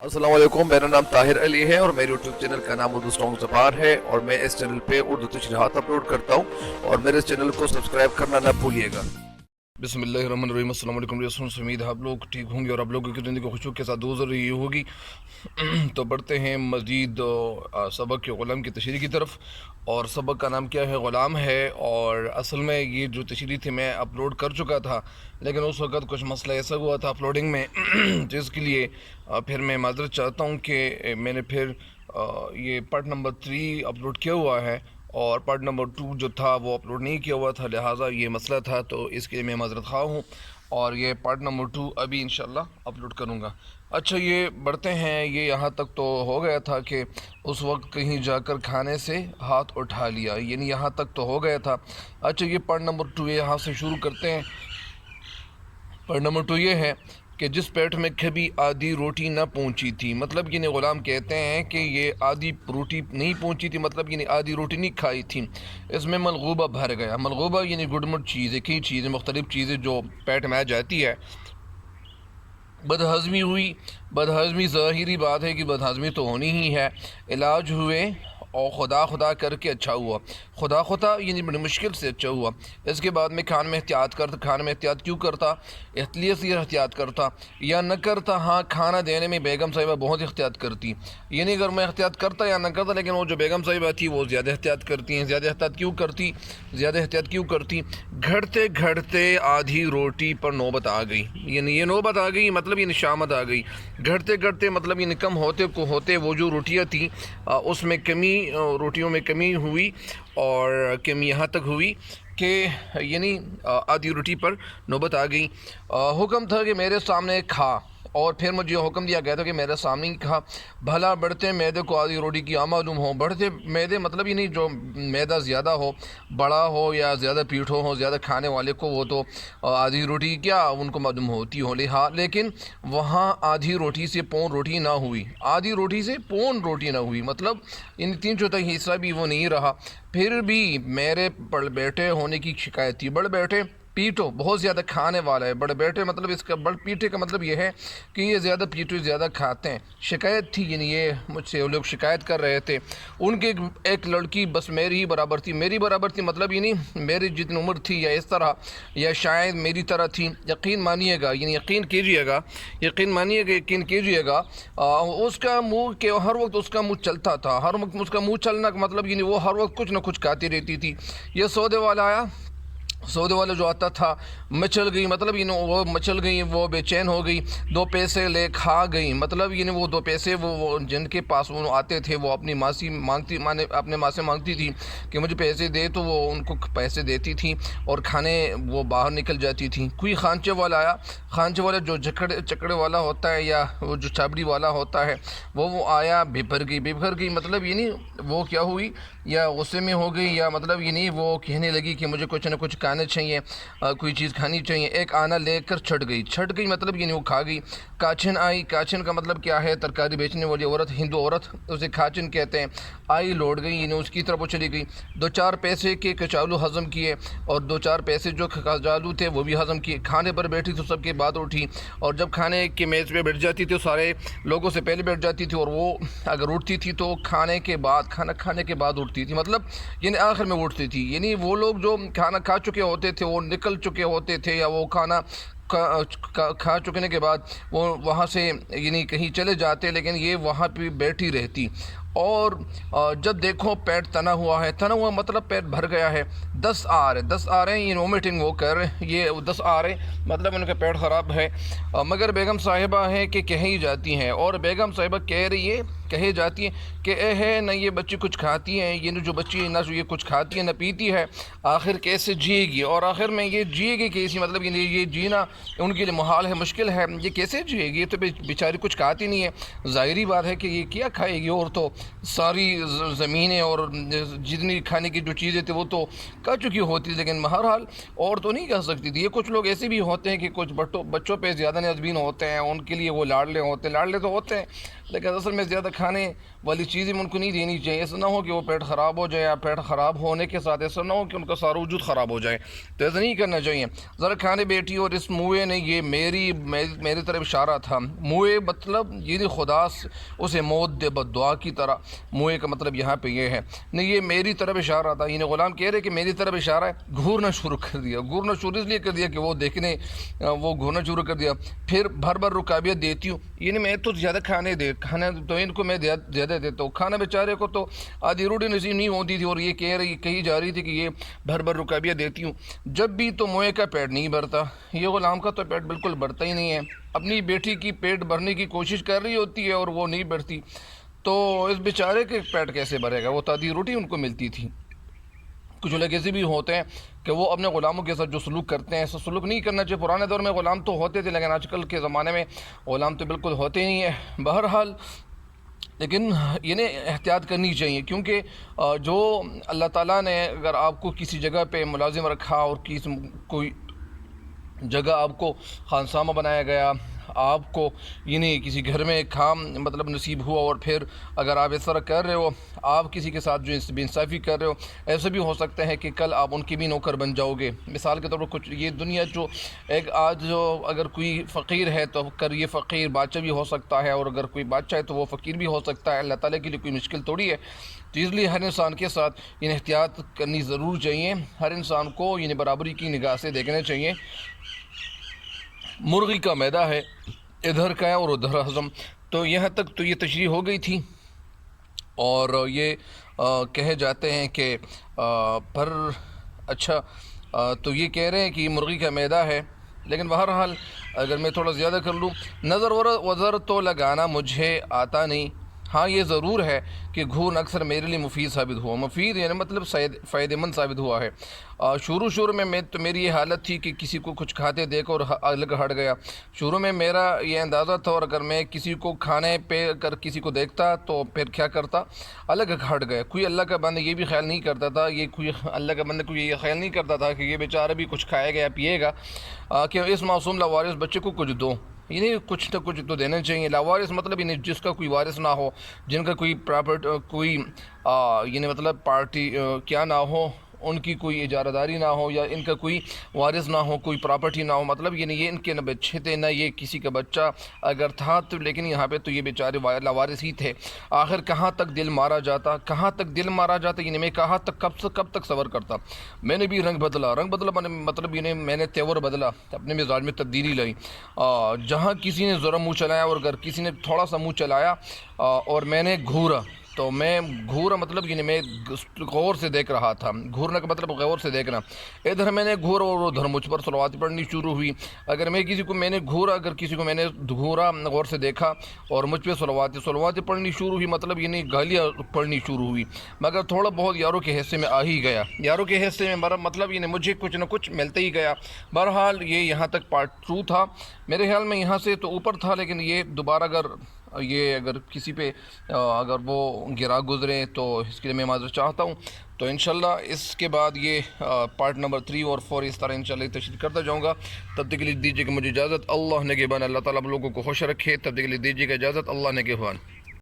अस्सलाम वालेकुम, मेरा नाम ताहिर अली है और मेरे यूट्यूब चैनल का नाम उर्दू सॉन्ग ज़बान है और मैं इस चैनल पे उर्दू तशरीहात अपलोड करता हूँ और मेरे चैनल को सब्सक्राइब करना ना भूलिएगा। बिस्मिल्लाहिर्रहमानिर्रहीम। अस्सलाम वालेकुम दोस्तों, उम्मीद है आप लोग ठीक होंगे और आप लोगों की ज़िंदगी खुशियों के साथ गुजर रही होगी। तो बढ़ते हैं मज़ीद सबक के ग़ुलाम की तशरीह की तरफ। और सबक का नाम क्या है? ग़ुलाम है। और असल में ये जो तशरीह थी मैं अपलोड कर चुका था, लेकिन उस वक़्त कुछ मसला ऐसा हुआ था अपलोडिंग में जिसके लिए फिर मैं माज़रत चाहता हूँ कि मैंने फिर ये पार्ट नंबर 3 अपलोड किया हुआ है और पार्ट नंबर 2 जो था वो अपलोड नहीं किया हुआ था, लिहाजा ये मसला था, तो इसके लिए मैं माज़रत ख़्वाह हूँ और ये पार्ट नंबर 2 अभी इंशाल्लाह अपलोड करूँगा। अच्छा, ये बढ़ते हैं। ये यहाँ तक तो हो गया था कि उस वक्त कहीं जाकर खाने से हाथ उठा लिया, यानी यहाँ तक तो हो गया था। अच्छा, ये पार्ट नंबर 2 यहाँ से शुरू करते हैं। पार्ट नंबर 2 ये है कि जिस पेट में कभी आधी रोटी ना पहुंची थी, मतलब ये ग़ुलाम कहते हैं कि ये आधी रोटी नहीं पहुंची थी, मतलब ये आधी रोटी नहीं खाई थी। इसमें मलगूबा भर गया। मलगूबा यानी गुडमुट चीज़ें, कई चीज़ें, मुख्तलिफ़ चीज़ें जो पेट में आ जाती है। बदहज़मी हुई। बदहज़मी ज़ाहिरी बात है कि बदहज़मी तो होनी ही है। इलाज हुए और खुदा खुदा करके अच्छा हुआ। खुदा खुदा यानी बड़ी मुश्किल से अच्छा हुआ। इसके बाद में खान में एहतियात करता। खान में एहतियात क्यों करता? इसलिए से एहतियात करता या न करता? हाँ, खाना देने में बेगम साहिबा बहुत एहतियात करती, यानी अगर मैं एहतियात करता या न करता, लेकिन वो जो बेगम साहिबा थी वो ज़्यादा एहतियात करती हैं। ज़्यादा एहतियात क्यों करती? ज़्यादा एहतियात क्यों करती? घटते घटते आधी रोटी पर नौबत आ गई, यानी ये नौबत आ गई, मतलब ये निशामत आ गई। घटते घटते मतलब ये कम होते को होते वो जो रोटियाँ थी उसमें कमी, रोटियों में कमी हुई और कमी यहाँ तक हुई कि यानी आधी रोटी पर नौबत आ गई। हुक्म था कि मेरे सामने खा, और फिर मुझे हुक्म दिया गया था कि मेरे सामने ही खा। भला बढ़ते मैदे को आधी रोटी की मालूम हो। बढ़ते मैदे मतलब ये नहीं जो मैदा ज़्यादा हो, बड़ा हो या ज़्यादा पीठो हो, ज़्यादा खाने वाले को वो तो आधी रोटी क्या उनको मालूम होती हो। लेकिन वहाँ आधी रोटी से पौन रोटी ना हुई। आधी रोटी से पौन रोटी ना हुई, मतलब इन 3/4 हिस्सा भी वो नहीं रहा। फिर भी मेरे बड़ बेटे होने की शिकायत थी। बड़ बेटे पीटो, बहुत ज़्यादा खाने वाला है। बड़े बेटे मतलब इसका बड़ पीटे का मतलब ये है कि ये ज़्यादा पीटो, ज़्यादा खाते हैं। शिकायत थी, यानी ये मुझसे वो लोग शिकायत कर रहे थे। उनके एक लड़की बस मेरी ही बराबर थी। मेरी बराबर थी मतलब ये नहीं मेरी जितनी उम्र थी या इस तरह, या शायद मेरी तरह थी। यकीन मानिएगा, यानी यकीन कीजिएगा, यकीन मानिएगा, यकीन कीजिएगा, उसका मुँह के हर वक्त उसका मुँह चलता था। हर वक्त उसका मुँह चलना का मतलब यानी वो हर वक्त कुछ ना कुछ खाती रहती थी। ये सौदे वाला आया, सौदे वाला जो आता था, मचल गई, मतलब वो मचल गई, वो बेचैन हो गई। 2 पैसे ले खा गई, मतलब वो 2 पैसे वो जिनके पास वो आते थे वो अपनी माँ से मांगती, माने अपने माँ से मांगती थी कि मुझे पैसे दे, तो वो उनको पैसे देती थी और खाने वो बाहर निकल जाती थी। कोई खांचे वाला आया, खांचे वाला जो चकड़े वाला होता है या वो जो छाबड़ी वाला होता है, वो आया, बिभर गई, मतलब ये नहीं वो क्या हुई, या गुस्से में हो गई, या मतलब ये नहीं वो कहने लगी कि मुझे कुछ ना कुछ खाना चाहिए, कोई चीज़ खानी चाहिए। एक आना लेकर छट गई, मतलब ये नहीं वो खा गई। काछन आई, काछन का मतलब क्या है? तरकारी बेचने वाली औरत, हिंदू औरत, उसे खाचन कहते हैं। आई लौट गई, यानी उसकी तरफ वो चली गई। 2-4 पैसे के कचालू हज़म किए और 2-4 पैसे जो कचालू थे वो भी हज़म किए। खाने पर बैठी तो सबके बाद उठी, और जब खाने के मेज़ पे बैठ जाती थी तो सारे लोगों से पहले बैठ जाती थी, और वो अगर उठती थी तो खाने के बाद, खाना खाने के बाद उठती थी, मतलब यानी आखिर में उठती थी। यानी वो लोग जो खाना खा चुके होते थे वो निकल चुके होते थे, या वो खाना खा चुकने के बाद वो वहाँ से यानी कहीं चले जाते, लेकिन ये वहाँ पे बैठी रहती। और जब देखो पेट तना हुआ है, तना हुआ मतलब पेट भर गया है। 10 आ रहे हैं, ये वोमिटिंग वो कर रहे हैं, ये 10 आ रहे मतलब उनका पेट ख़राब है। मगर बेगम साहिबा है कि कहीं जाती हैं, और बेगम साहिबा कह रही है, कहे जाती है कि है न ये बच्ची कुछ खाती हैं, ये जो बच्ची ना ये कुछ खाती है न पीती है, आखिर कैसे जिएगी? और आखिर में ये जिएगी कैसी? मतलब ये जीना उनके लिए मुहाल है, मुश्किल है। ये कैसे जिएगी? ये तो बेचारी कुछ खाती नहीं है। ज़ाहिरी बात है कि ये क्या खाएगी? और तो सारी ज़मीनें और जितनी खाने की जो चीज़ें थी वो तो खा चुकी होती, लेकिन बहरहाल और तो नहीं कह सकती थी। ये कुछ लोग ऐसे भी होते हैं कि कुछ बच्चों पे ज़्यादा नज़बीन होते हैं, उनके लिए वो लाडले तो होते हैं, लेकिन असल में ज़्यादा کھانے والی چیزیں ان کو نہیں دینی چاہیے. ایسا نہ ہو کہ وہ پیٹ خراب ہو جائے, یا پیٹ خراب ہونے کے ساتھ ایسا نہ ہو کہ ان کا سارا وجود خراب ہو جائے. تو ایسا نہیں کرنا چاہیے. ذرا کھانے بیٹھی اور اس موئے نے یہ میری طرف اشارہ تھا. موئے مطلب یہ خدا اسے موت دے بد دعا کی طرح, موئے کا مطلب یہاں پہ یہ ہے نہیں, یہ میری طرف اشارہ تھا. یہ غلام کہہ رہے کہ میری طرف اشارہ ہے. گھورنا شروع کر دیا. گھورنا شروع اس لیے کر دیا کہ وہ دیکھنے, وہ گھورنا شروع کر دیا. پھر بھر رکابیت دیتی ہوں, یعنی میں تو زیادہ کھانا تو ان کو میں زیادہ دیتا ہوں. کھانا بیچارے کو تو آدھی روٹی نصیب نہیں ہوتی تھی, اور یہ کہی جا رہی تھی کہ یہ بھر رکابیہ دیتی ہوں. جب بھی تو موئے کا پیٹ نہیں بھرتا, یہ غلام کا تو پیٹ بالکل بھرتا ہی نہیں ہے. اپنی بیٹی کی پیٹ بھرنے کی کوشش کر رہی ہوتی ہے اور وہ نہیں بھرتی, تو اس بیچارے کے پیٹ کیسے بھرے گا؟ وہ تو آدھی روٹی ان کو ملتی تھی. کچھ لوگ ایسے بھی ہوتے ہیں کہ وہ اپنے غلاموں کے ساتھ جو سلوک کرتے ہیں, ایسا سلوک نہیں کرنا چاہیے. پرانے دور میں غلام تو ہوتے تھے, لیکن آج کل کے زمانے میں غلام تو بالکل ہوتے ہی نہیں ہیں. بہرحال لیکن انہیں احتیاط کرنی چاہیے, کیونکہ جو اللہ تعالیٰ نے اگر آپ کو کسی جگہ پہ ملازم رکھا, اور کوئی جگہ آپ کو خانسامہ بنایا گیا, آپ کو یعنی کسی گھر میں کام مطلب نصیب ہوا, اور پھر اگر آپ اس طرح کر رہے ہو, آپ کسی کے ساتھ جو بے انصافی کر رہے ہو, ایسا بھی ہو سکتا ہے کہ کل آپ ان کے بھی نوکر بن جاؤ گے. مثال کے طور پر کچھ یہ دنیا جو آج جو اگر کوئی فقیر ہے تو یہ فقیر بادشاہ بھی ہو سکتا ہے, اور اگر کوئی بادشاہ ہے تو وہ فقیر بھی ہو سکتا ہے. اللہ تعالیٰ کے لیے کوئی مشکل تھوڑی ہے. تو اس لیے ہر انسان کے ساتھ احتیاط کرنی ضرور چاہیے. ہر انسان کو برابری کی نگاہ سے دیکھنا چاہیے. مرغی کا میدہ ہے, ادھر کا ہے اور ادھر ہضم. تو یہاں تک تو یہ تشریح ہو گئی تھی, اور یہ کہے جاتے ہیں کہ پر اچھا تو یہ کہہ رہے ہیں کہ یہ مرغی کا میدہ ہے. لیکن بہرحال اگر میں تھوڑا زیادہ کر لوں, نظر وزر تو لگانا مجھے آتا نہیں. ہاں یہ ضرور ہے کہ گھورنا اکثر میرے لیے مفید ثابت ہوا. مفید یعنی مطلب فائدہ مند ثابت ہوا ہے. شروع میں تو میری یہ حالت تھی کہ کسی کو کچھ کھاتے دیکھ اور الگ ہٹ گیا. شروع میں میرا یہ اندازہ تھا, اور اگر میں کسی کو کھانے پہ اگر کسی کو دیکھتا تو پھر کیا کرتا, الگ ہٹ گیا. کوئی اللہ کا بندہ یہ بھی خیال نہیں کرتا تھا, کوئی اللہ کا بندہ کوئی یہ خیال نہیں کرتا تھا کہ یہ بیچارہ بھی کچھ کھائے گا یا پیے گا, کہ اس معصوم لاوارث بچے کو کچھ دو. کچھ نہ کچھ تو دینا چاہیے. لاوارث مطلب جس کا کوئی وارث نہ ہو, جن کا کوئی کوئی مطلب پارٹی کیا نہ ہو, ان کی کوئی اجارہ داری نہ ہو, یا ان کا کوئی وارث نہ ہو, کوئی پراپرٹی نہ ہو. مطلب یہ ان کے نہ بچے تھے, نہ یہ کسی کا بچہ اگر تھا تو, لیکن یہاں پہ تو یہ بیچارے لاوارث ہی تھے. آخر کہاں تک دل مارا جاتا, میں کہاں تک کب تک صبر کرتا. میں نے بھی رنگ بدلا مطلب میں نے تیور بدلا, اپنے مزاج میں تبدیلی لائی. جہاں کسی نے ذرا منہ چلایا, اور اگر کسی نے تھوڑا سا منہ چلایا اور میں نے گھورا, تو میں گھورا مطلب میں غور سے دیکھ رہا تھا. گھورنے کا مطلب غور سے دیکھنا. ادھر میں نے گھورا اور ادھر مجھ پر صلوات پڑھنی شروع ہوئی. اگر کسی کو میں نے گھورا غور سے دیکھا اور مجھ پہ صلوات پڑھنی شروع ہوئی, مطلب گالیاں پڑھنی شروع ہوئی. مگر تھوڑا بہت یاروں کے حصے میں آ ہی گیا. یاروں کے حصے میں مطلب مجھے کچھ نہ کچھ ملتا ہی گیا. بہرحال یہ یہاں تک پارٹ 2 تھا. میرے خیال میں یہاں سے تو اوپر تھا, لیکن یہ دوبارہ اگر کسی پہ اگر وہ گرا گزرے تو اس کے لیے میں معذرت چاہتا ہوں. تو انشاءاللہ اس کے بعد یہ پارٹ نمبر 3 اور 4 اس طرح انشاءاللہ تشریح کرتا جاؤں گا. تب تک کے لیے دیجیے کہ مجھے اجازت. اللہ نگہبان. اللہ تعالیٰ آپ لوگوں کو خوش رکھے. تب تک کے لیے دیجیے کہ اجازت. اللہ نگہبان.